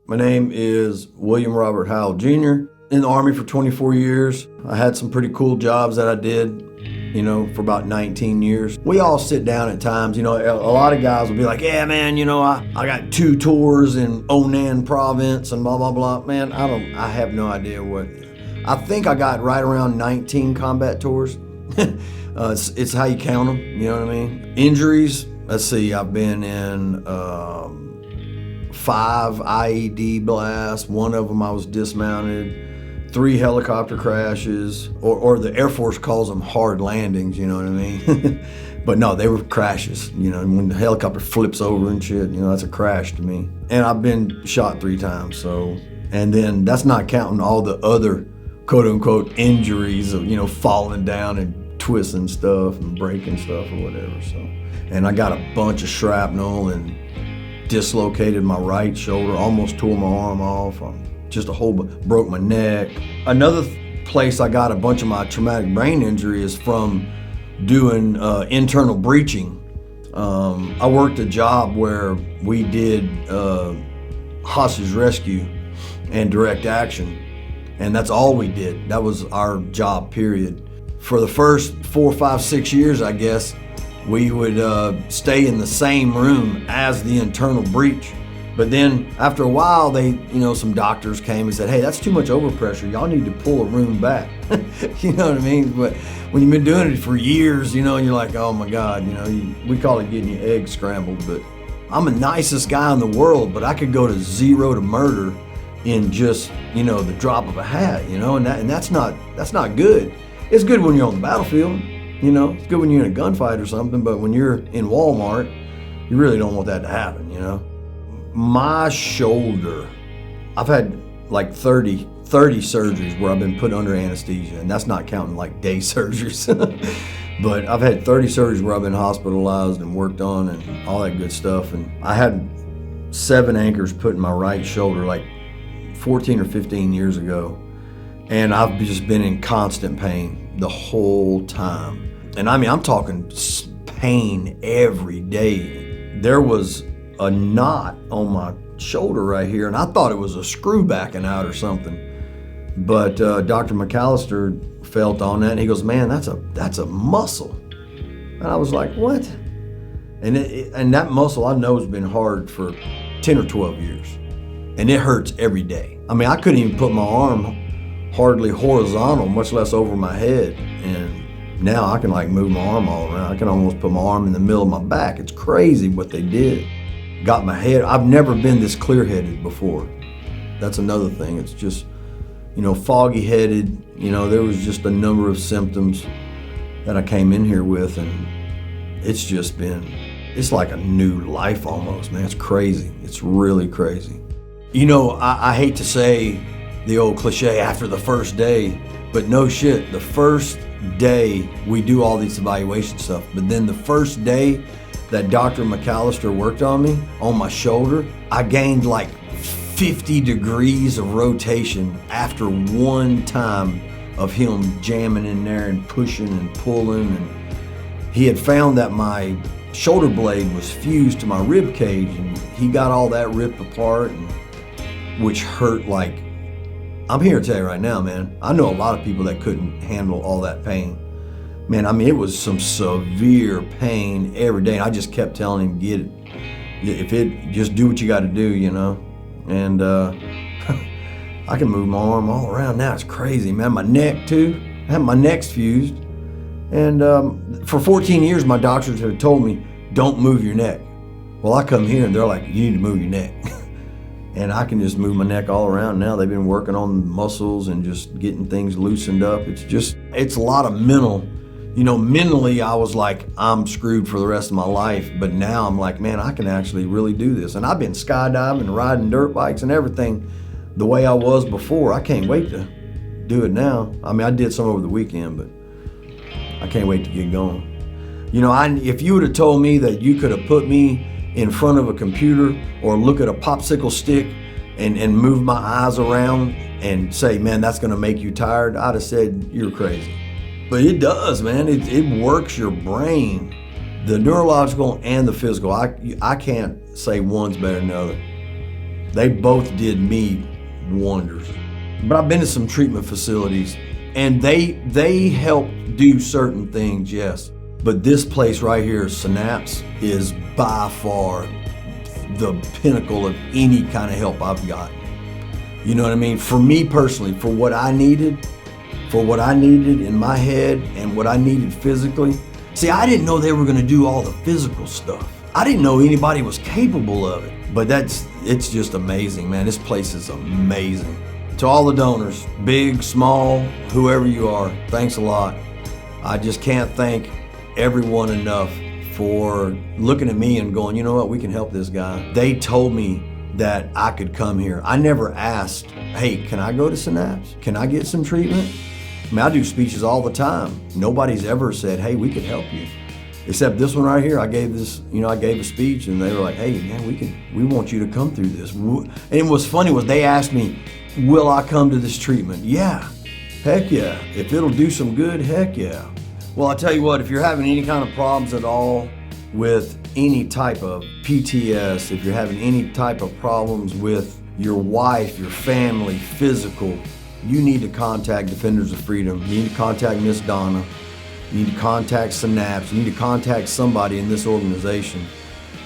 My name is William Robert Howell Jr. In the Army for 24 years. I had some pretty cool jobs that I did, for about 19 years. We all sit down at times, a lot of guys will be like, yeah, man, I got 2 tours in Onan province and blah, blah, blah. Man, I have no idea what. I think I got right around 19 combat tours. It's how you count them, you know what I mean? Injuries, let's see, I've been in 5 IED blasts. 1 of them I was dismounted. 3 helicopter crashes, or the Air Force calls them hard landings, you know what I mean? But no, they were crashes, when the helicopter flips over and shit, that's a crash to me. And I've been shot 3 times, and then that's not counting all the other quote unquote injuries of, falling down and twisting stuff and breaking stuff or whatever, And I got a bunch of shrapnel and dislocated my right shoulder, almost tore my arm off, broke my neck. Another place I got a bunch of my traumatic brain injury is from doing internal breaching. I worked a job where we did hostage rescue and direct action, and that's all we did. That was our job, period. For the first 4, 5, 6 years, I guess, we would stay in the same room as the internal breach. But then after a while, some doctors came and said, hey, that's too much overpressure. Y'all need to pull a room back. You know what I mean? But when you've been doing it for years, and you're like, oh my God, we call it getting your eggs scrambled. But I'm the nicest guy in the world, but I could go to 0 to murder in just, the drop of a hat, and that's not good. It's good when you're on the battlefield. It's good when you're in a gunfight or something, but when you're in Walmart, you really don't want that to happen, My shoulder, I've had like 30 surgeries where I've been put under anesthesia, and that's not counting like day surgeries. But I've had 30 surgeries where I've been hospitalized and worked on and all that good stuff. And I had 7 anchors put in my right shoulder like 14 or 15 years ago. And I've just been in constant pain the whole time. And I mean, I'm talking pain every day. There was a knot on my shoulder right here, and I thought it was a screw backing out or something. But Dr. McAllister felt on that, and he goes, man, that's a muscle. And I was like, what? And that muscle I know has been hard for 10 or 12 years. And it hurts every day. I mean, I couldn't even put my arm hardly horizontal, much less over my head. And now I can like move my arm all around. I can almost put my arm in the middle of my back. It's crazy what they did. Got my head, I've never been this clear-headed before. That's another thing. It's just, foggy-headed. There was just a number of symptoms that I came in here with, and it's like a new life almost, man. It's crazy. It's really crazy. I hate to say the old cliche after the first day, but no shit, the first day we do all these evaluation stuff, but then the first day that Dr. McAllister worked on me, on my shoulder, I gained like 50 degrees of rotation after one time of him jamming in there and pushing and pulling. And he had found that my shoulder blade was fused to my rib cage, and he got all that ripped apart, which hurt like, I'm here to tell you right now, man, I know a lot of people that couldn't handle all that pain. Man, I mean, it was some severe pain every day. I just kept telling him, get it. Just do what you got to do, And I can move my arm all around now. It's crazy, man. My neck, too. I had my neck's fused. And for 14 years, my doctors have told me, don't move your neck. Well, I come here, and they're like, you need to move your neck. And I can just move my neck all around now. They've been working on muscles and just getting things loosened up. It's a lot of mental. Mentally, I was like, I'm screwed for the rest of my life. But now I'm like, man, I can actually really do this. And I've been skydiving, riding dirt bikes and everything the way I was before. I can't wait to do it now. I mean, I did some over the weekend, but I can't wait to get going. If you would have told me that you could have put me in front of a computer or look at a popsicle stick and move my eyes around and say, man, that's gonna make you tired, I'd have said, you're crazy. But it does, man. It works your brain, the neurological and the physical. I can't say one's better than the other. They both did me wonders. But I've been to some treatment facilities, and they help do certain things, yes. But this place right here, Synapse, is by far the pinnacle of any kind of help I've got. You know what I mean? For me personally, for what I needed in my head and what I needed physically. See, I didn't know they were gonna do all the physical stuff. I didn't know anybody was capable of it. But it's just amazing, man. This place is amazing. To all the donors, big, small, whoever you are, thanks a lot. I just can't thank everyone enough for looking at me and going, you know what, we can help this guy. They told me that I could come here. I never asked, hey, can I go to Synapse? Can I get some treatment? I mean, I do speeches all the time. Nobody's ever said, hey, we could help you. Except this one right here, I gave a speech and they were like, hey, man, we want you to come through this. And what's funny was they asked me, will I come to this treatment? Yeah, heck yeah. If it'll do some good, heck yeah. Well, I tell you what, if you're having any kind of problems at all with any type of PTS, if you're having any type of problems with your wife, your family, physical, you need to contact Defenders of Freedom. You need to contact Miss Donna. You need to contact Synapse. You need to contact somebody in this organization,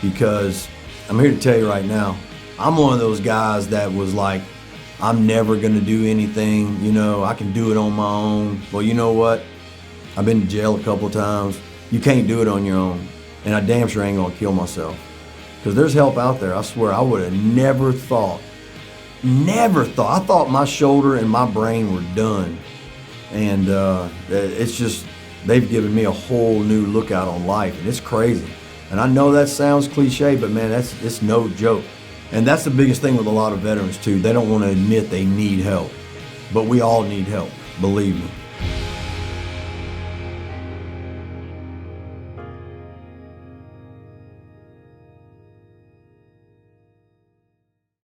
because I'm here to tell you right now, I'm one of those guys that was like, I'm never gonna do anything, I can do it on my own. Well, you know what? I've been to jail a couple of times. You can't do it on your own. And I damn sure ain't gonna kill myself. Because there's help out there. I swear, I would have never thought. I thought my shoulder and my brain were done. And it's just, they've given me a whole new lookout on life, and it's crazy. And I know that sounds cliche, but man, it's no joke. And that's the biggest thing with a lot of veterans too. They don't want to admit they need help, but we all need help, believe me.